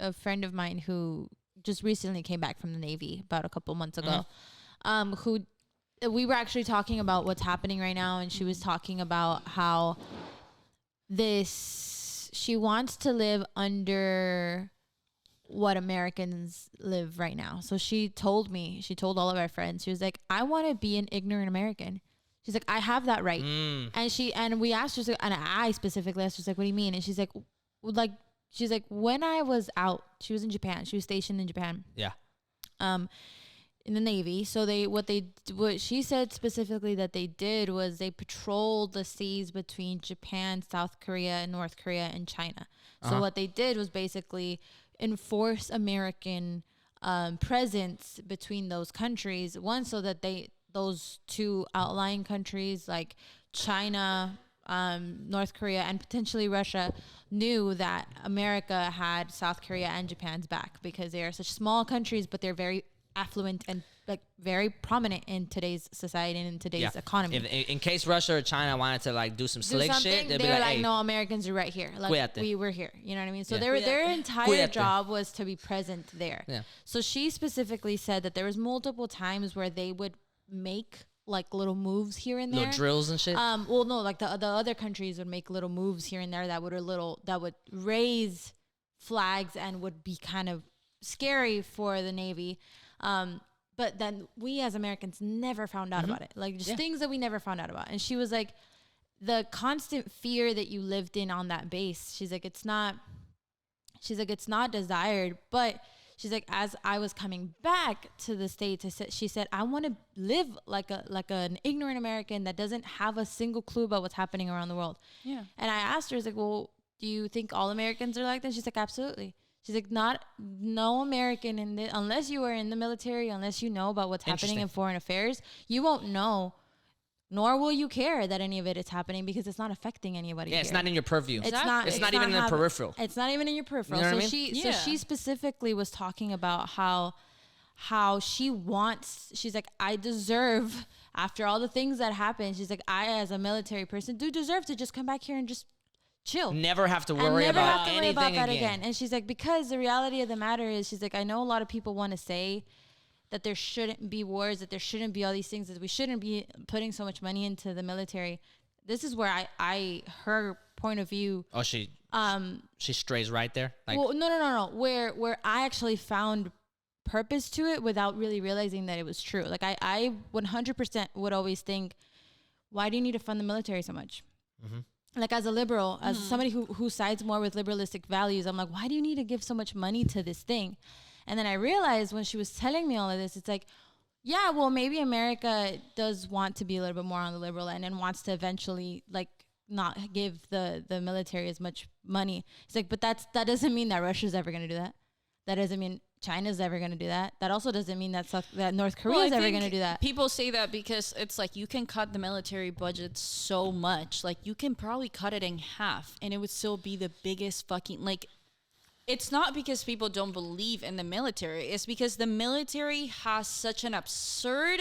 a friend of mine who just recently came back from the Navy about a couple months ago, who we were actually talking about what's happening right now, and she was talking about how she wants to live under what Americans live right now. So she told all of our friends, she was like, I want to be an ignorant American. She's like, I have that right. And we asked her, and I specifically asked her, like, what do you mean? And she's like, when I was out, she was in Japan. She was stationed in Japan. Yeah. In the Navy. So what she said specifically that they did was they patrolled the seas between Japan, South Korea, and North Korea, and China. So what they did was basically enforce American presence between those countries. One, so that those two outlying countries like China, North Korea, and potentially Russia knew that America had South Korea and Japan's back, because they are such small countries, but they're very affluent and like very prominent in today's society and in today's economy. In case Russia or China wanted to like do some slick shit, they'd be like, hey, no, Americans are right here. Like we were here. You know what I mean? So their entire job was to be present there. Yeah. So she specifically said that there was multiple times where they would make like little moves here and there, little drills and shit. Well, no, like the other countries would make little moves here and there that would raise flags and would be kind of scary for the Navy. But then we as Americans never found out about it. Like just things that we never found out about. And she was like, the constant fear that you lived in on that base, she's like, it's not desired, but she's like, as I was coming back to the States, she said, I want to live like an ignorant American that doesn't have a single clue about what's happening around the world. Yeah. And I asked her, I was like, well, do you think all Americans are like that? She's like, absolutely. She's like, no American unless you are in the military, unless you know about what's happening in foreign affairs, you won't know, nor will you care that any of it is happening, because it's not affecting anybody. Yeah, here. It's not in your purview. It's not even in the peripheral. It's not even in your peripheral. You know so she specifically was talking about how she wants. She's like, I deserve, after all the things that happened, she's like, I as a military person do deserve to just come back here and just chill. Never have to worry about anything again. And she's like, because the reality of the matter is, she's like, I know a lot of people want to say that there shouldn't be wars, that there shouldn't be all these things, that we shouldn't be putting so much money into the military. This is where her point of view. Oh, she strays right there. Like, well, no. Where I actually found purpose to it without really realizing that it was true. Like I 100% would always think, why do you need to fund the military so much? Mm-hmm. Like as a liberal, as somebody who sides more with liberalistic values, I'm like, why do you need to give so much money to this thing? And then I realized when she was telling me all of this, it's like, yeah, well, maybe America does want to be a little bit more on the liberal end and wants to eventually like not give the military as much money. It's like, but that doesn't mean that Russia's ever going to do that. That doesn't mean China's ever going to do that. That also doesn't mean that North Korea is ever going to do that. People say that because it's like you can cut the military budget so much. Like you can probably cut it in half and it would still be the biggest fucking, like, it's not because people don't believe in the military. It's because the military has such an absurd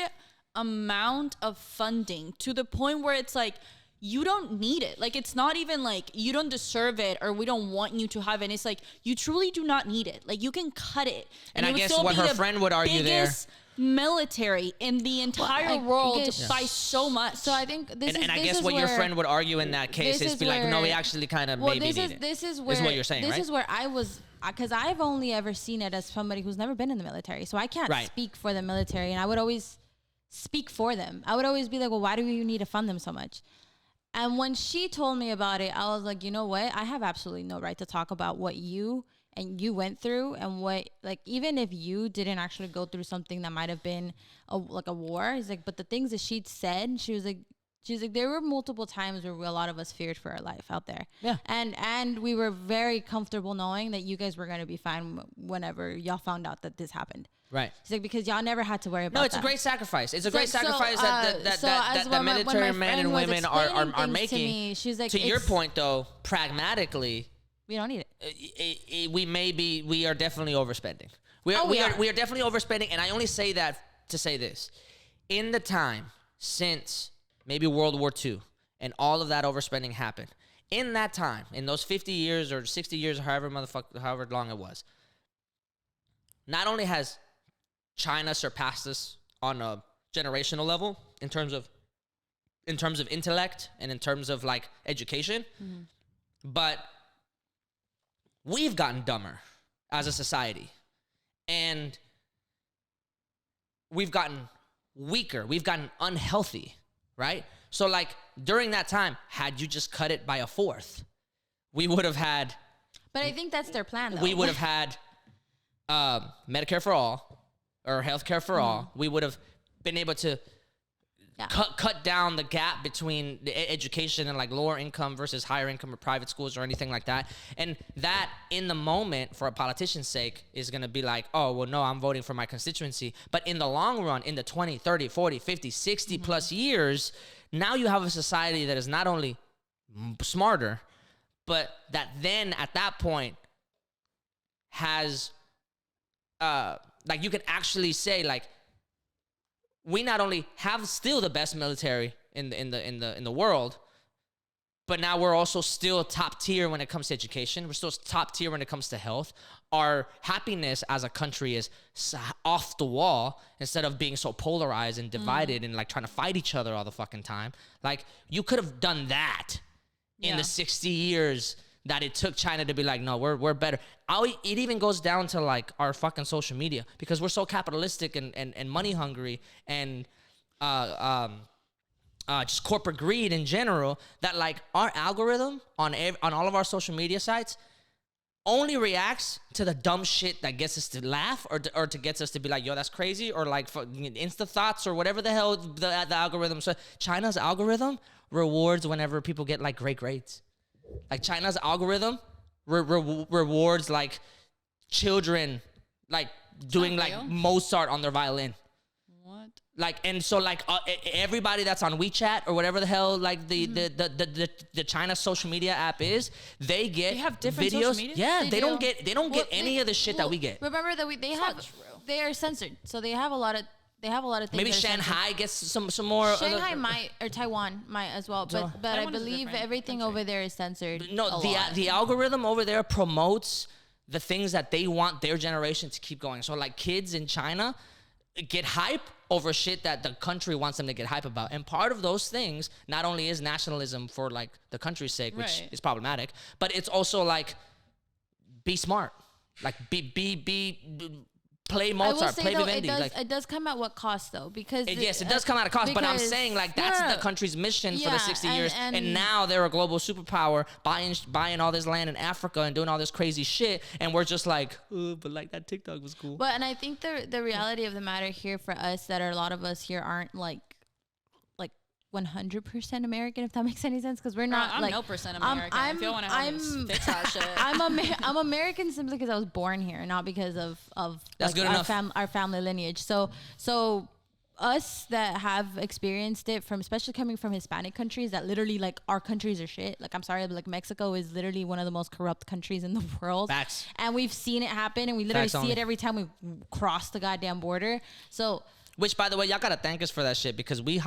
amount of funding to the point where it's like, you don't need it. Like, it's not even like you don't deserve it or we don't want you to have it. It's like, you truly do not need it. Like, you can cut it. And I guess what her friend would argue there, military in the entire world by so much. So I think this and I guess what your friend would argue in that case is be like, no, we actually kind of maybe need it. This is what you're saying, right? This is where I was, because I've only ever seen it as somebody who's never been in the military. So I can't speak for the military, and I would always speak for them. I would always be like, well, why do you need to fund them so much? And when she told me about it, I was like, you know what? I have absolutely no right to talk about what you went through, and what, like, even if you didn't actually go through something that might have been a war. He's like, but the things that she'd said, she was like, there were multiple times where a lot of us feared for our life out there. Yeah. And we were very comfortable knowing that you guys were going to be fine whenever y'all found out that this happened. Right. She's like, because y'all never had to worry about that. No, it's a great sacrifice. It's a great sacrifice that military men and women are making. Me, she's like, to your point, though, pragmatically, we don't need it. We are definitely overspending. We are definitely overspending, and I only say that to say this. In the time since maybe World War II and all of that overspending happened, in that time, in those 50 years or 60 years, however long it was, not only has China surpassed us on a generational level in terms of intellect and in terms of like education, but we've gotten dumber as a society, and we've gotten weaker, we've gotten unhealthy, right? So like during that time, had you just cut it by a fourth, we would have had. But I think that's their plan, though. We would have had Medicare for all or healthcare for all. We would have been able to cut down the gap between the education and like lower income versus higher income or private schools or anything like that. And that in the moment, for a politician's sake, is going to be like, oh, well, no, I'm voting for my constituency. But in the long run, in the 20, 30, 40, 50, 60 plus years, now you have a society that is not only smarter, but that then at that point has, like you can actually say like, we not only have still the best military in the world, but now we're also still top tier when it comes to education. We're still top tier when it comes to health. Our happiness as a country is off the wall instead of being so polarized and divided and like trying to fight each other all the fucking time. Like you could have done that in the 60 years that it took China to be like, no, we're better. It even goes down to like our fucking social media because we're so capitalistic and money hungry and just corporate greed in general that like our algorithm on all of our social media sites only reacts to the dumb shit that gets us to laugh or to gets us to be like, yo, that's crazy, or like Insta thoughts or whatever the hell the algorithm. So China's algorithm rewards whenever people get like great grades. Like China's algorithm rewards like children like doing like Mozart on their violin. What? Like, and so like everybody that's on WeChat or whatever the hell like the China social media app is, they have different videos. social media? Yeah, they don't get any of the shit that we get. Remember that they are censored, so they have a lot of things. Maybe Shanghai gets some more. Shanghai might, or Taiwan might as well, but I believe everything over there is censored. No, the algorithm over there promotes the things that they want their generation to keep going. So like kids in China get hype over shit that the country wants them to get hype about. And part of those things not only is nationalism for like the country's sake, which is problematic, but it's also like be smart. Like play Mozart, play Vivendi. It does come at what cost though, because it does come at a cost. But I'm saying like that's the country's mission for the 60 years, and now they're a global superpower, buying all this land in Africa and doing all this crazy shit, and we're just like, but like that TikTok was cool. But and I think the reality of the matter here for us, that a lot of us here aren't like 100% American, if that makes any sense, because we're not. I'm like no percent American. If you want to help me fix that shit. I'm American simply because I was born here, not because of that's like good our family lineage. So us that have experienced it from, especially coming from Hispanic countries that literally like our countries are shit. Like I'm sorry, but like Mexico is literally one of the most corrupt countries in the world. Facts. And we've seen it happen, and we literally see it every time we cross the goddamn border. So. Which, by the way, y'all gotta thank us for that shit, because we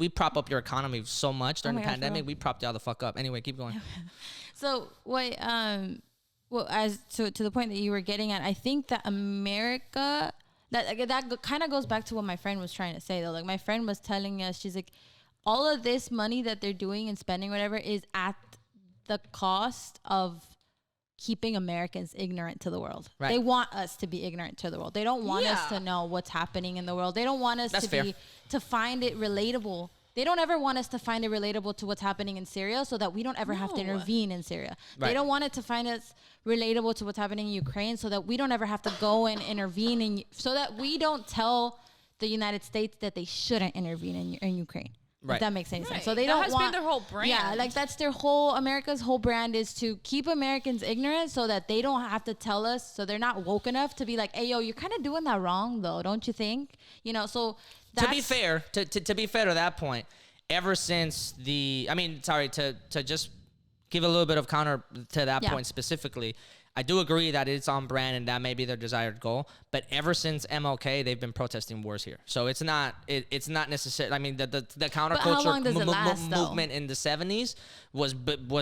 prop up your economy so much during the pandemic. We propped y'all the fuck up. Anyway, keep going. So what? Well, as to the point that you were getting at, I think that America, that kind of goes back to what my friend was trying to say though. Like my friend was telling us, she's like, all of this money that they're doing and spending, whatever, is at the cost of keeping Americans ignorant to the world. Right. They want us to be ignorant to the world. They don't want us to know what's happening in the world. They don't want us to find it relatable. They don't ever want us to find it relatable to what's happening in Syria, so that we don't ever have to intervene in Syria. Right. They don't want it to find us relatable to what's happening in Ukraine, so that we don't ever have to go and intervene so that we don't tell the United States that they shouldn't intervene in Ukraine. Right. If that makes any sense. So they don't want. That has been their whole brand. Yeah, like that's their whole, America's whole brand is to keep Americans ignorant so that they don't have to tell us, so they're not woke enough to be like, hey, yo, you're kind of doing that wrong though, don't you think? You know, so that's. To be fair, to be fair to that point, ever since to just give a little bit of counter to that point specifically, I do agree that it's on brand and that may be their desired goal. But ever since MLK, they've been protesting wars here. So it's not necessary. I mean, the counterculture movement in the 70s was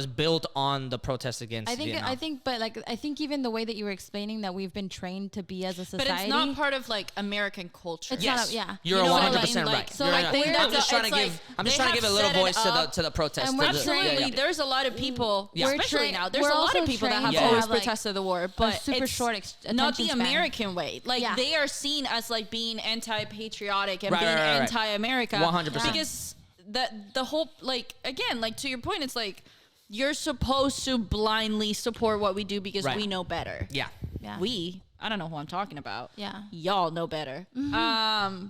built on the protest against Vietnam. I think even the way that you were explaining that we've been trained to be as a society. But it's not part of like American culture. Yes, you're 100% right. So I'm just trying to give a little voice to the protest. Absolutely, there's a lot of people, especially now. There's a lot of people that have always protested the war, but super short not the American way. Like they are seen as like being anti-patriotic and being anti-America. 100%. Because the whole, like, again, like to your point, it's like you're supposed to blindly support what we do because we know better. Yeah. I don't know who I'm talking about. Yeah. Y'all know better. Mm-hmm.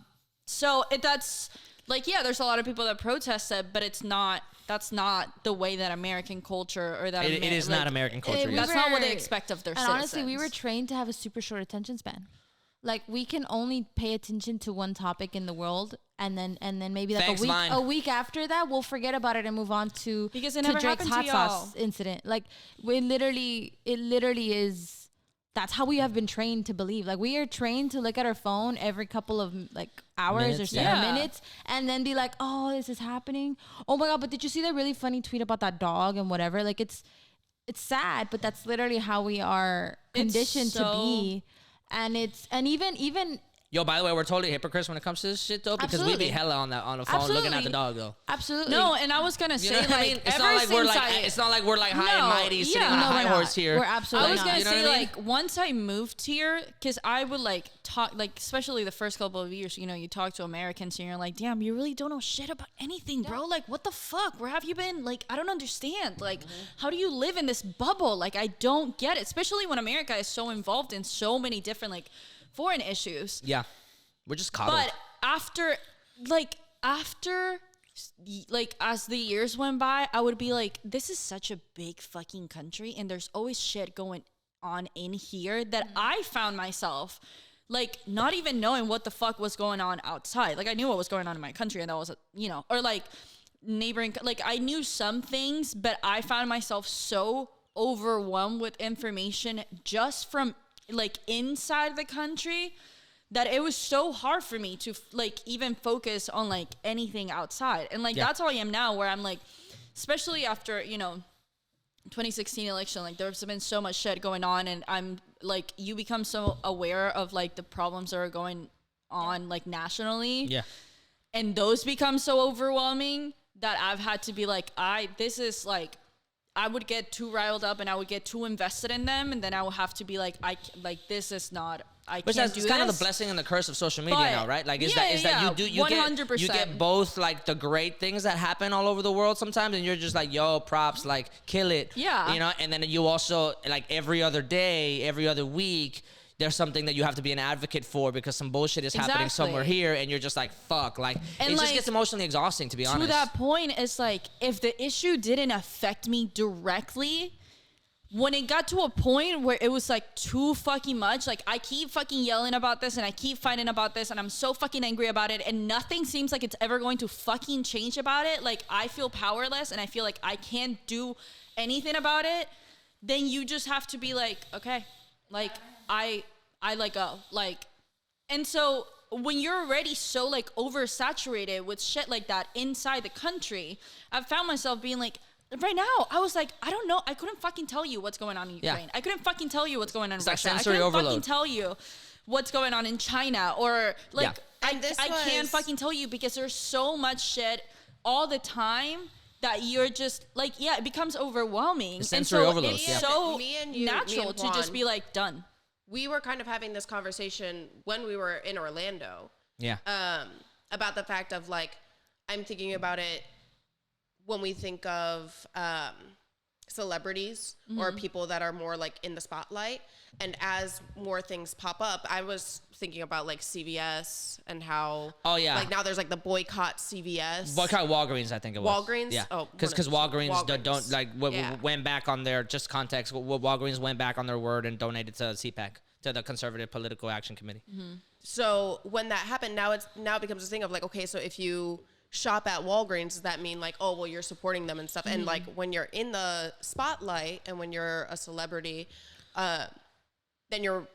So that's like, there's a lot of people that protest it, but that's not the way that American culture or that it is not American culture. That's not what they expect of their citizens. Honestly, we were trained to have a super short attention span. Like we can only pay attention to one topic in the world, and then maybe like a week after that, we'll forget about it and move on to because it never Drake's happened hot to y'all. sauce incident. Like it literally is. That's how we have been trained to believe. Like we are trained to look at our phone every couple of like hours or minutes and then be like, oh, this is happening. Oh my God. But did you see that really funny tweet about that dog and whatever? Like it's sad, but that's literally how we are conditioned to be. And even Yo, by the way, we're totally hypocrites when it comes to this shit, though, because we be hella on the phone looking at the dog, though. Absolutely. No, and I was gonna say, like, I mean? It's not like we're like high and mighty sitting on a high horse here. We're absolutely. I was gonna say, like, once I moved here, because I would like talk, like, especially the first couple of years, you know, you talk to Americans and you're like, damn, you really don't know shit about anything, bro. Like, what the fuck? Where have you been? Like, I don't understand. Like, how do you live in this bubble? Like, I don't get it. Especially when America is so involved in so many different like foreign issues. Yeah. We're just coddled. But after, as the years went by, I would be like, this is such a big fucking country, and there's always shit going on in here that I found myself, like, not even knowing what the fuck was going on outside. Like, I knew what was going on in my country, and that was, you know, or, like, neighboring, like, I knew some things, but I found myself so overwhelmed with information just from, like, inside the country that it was so hard for me to like even focus on like anything outside. And like, that's how I am now, where I'm like, especially after, you know, 2016 election, like there's been so much shit going on, and I'm like, you become so aware of like the problems that are going on like nationally. Yeah. And those become so overwhelming that I've had to be like, this is like, I would get too riled up and I would get too invested in them, and then I will have to be like, this is not, I can't do this. It's kind of the blessing and the curse of social media now, right? Like, that you get both like the great things that happen all over the world sometimes, and you're just like, yo, props, like, kill it. Yeah. You know, and then you also, like, every other day, every other week, there's something that you have to be an advocate for because some bullshit is happening somewhere here, and you're just like, fuck. Like, and it just gets emotionally exhausting, to be honest. To that point, it's like, if the issue didn't affect me directly, when it got to a point where it was like too fucking much, like I keep fucking yelling about this and I keep fighting about this and I'm so fucking angry about it and nothing seems like it's ever going to fucking change about it, like I feel powerless and I feel like I can't do anything about it, then you just have to be like, okay, like I let go. Like, and so when you're already so like oversaturated with shit like that inside the country, I've found myself being like, right now, I was like, I don't know. I couldn't fucking tell you what's going on in Ukraine. I couldn't fucking tell you what's going on in Russia. I couldn't fucking tell you what's going on in China, or like, I can't fucking tell you because there's so much shit all the time that you're just like, it becomes overwhelming. The sensory overload. It's so natural to just be like, done. We were kind of having this conversation when we were in Orlando. Yeah. About the fact of like, I'm thinking about it when we think of celebrities or people that are more like in the spotlight, and as more things pop up, I was thinking about like CVS and how like now there's like the boycott CVS, boycott Walgreens, I think it was Walgreens. Because Walgreens don't like went back on their, just context, Walgreens went back on their word and donated to CPAC, to the Conservative Political Action Committee. So when that happened, now it becomes a thing of like, okay, so if you shop at Walgreens, does that mean like, oh, well, you're supporting them and stuff? And like when you're in the spotlight and when you're a celebrity, then you're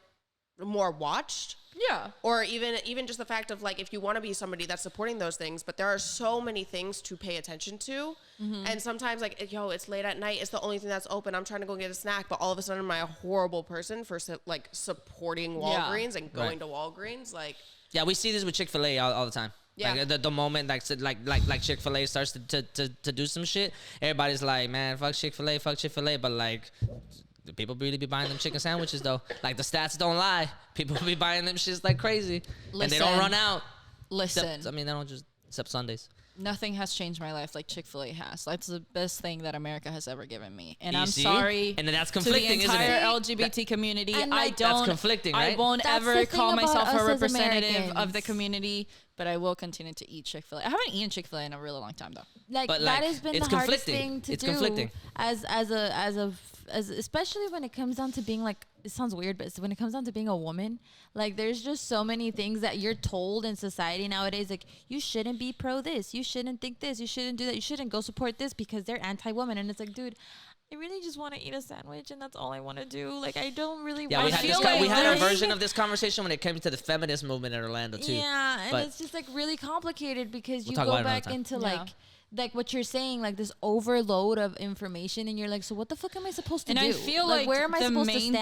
more watched. Yeah. Or even just the fact of like, if you want to be somebody that's supporting those things, but there are so many things to pay attention to. And sometimes like, it's late at night. It's the only thing that's open. I'm trying to go get a snack, but all of a sudden am I a horrible person for like supporting Walgreens and going to Walgreens? Like, yeah, we see this with Chick-fil-A all the time. Yeah. Like the moment like Chick-fil-A starts to do some shit, everybody's like, man, fuck Chick-fil-A. But like, do people really be buying them chicken sandwiches though? Like the stats don't lie. People be buying them shits like crazy. And they don't run out. Listen. They don't just, except Sundays. Nothing has changed my life like Chick-fil-A has. That's the best thing that America has ever given me. And I'm sorry and that's conflicting, to the entire isn't it? LGBT community. That's conflicting, right? I won't That's ever call myself a representative Americans. of the community, but I will continue to eat Chick-fil-A. I haven't eaten Chick-fil-A in a really long time though. But that has been the hardest thing to do as especially when it comes down to being like, it sounds weird, but when it comes down to being a woman, like there's just so many things that you're told in society nowadays, like you shouldn't be pro this, you shouldn't think this, you shouldn't do that, you shouldn't go support this because they're anti-woman. And it's like, dude, I really just want to eat a sandwich and that's all I want to do. Like I don't really want to. We had our version of this conversation when it came to the feminist movement in Orlando too. Yeah, and it's just like really complicated because you go back into like what you're saying, like this overload of information, and you're like, so what the fuck am I supposed to do? And I feel like where am I supposed to stand?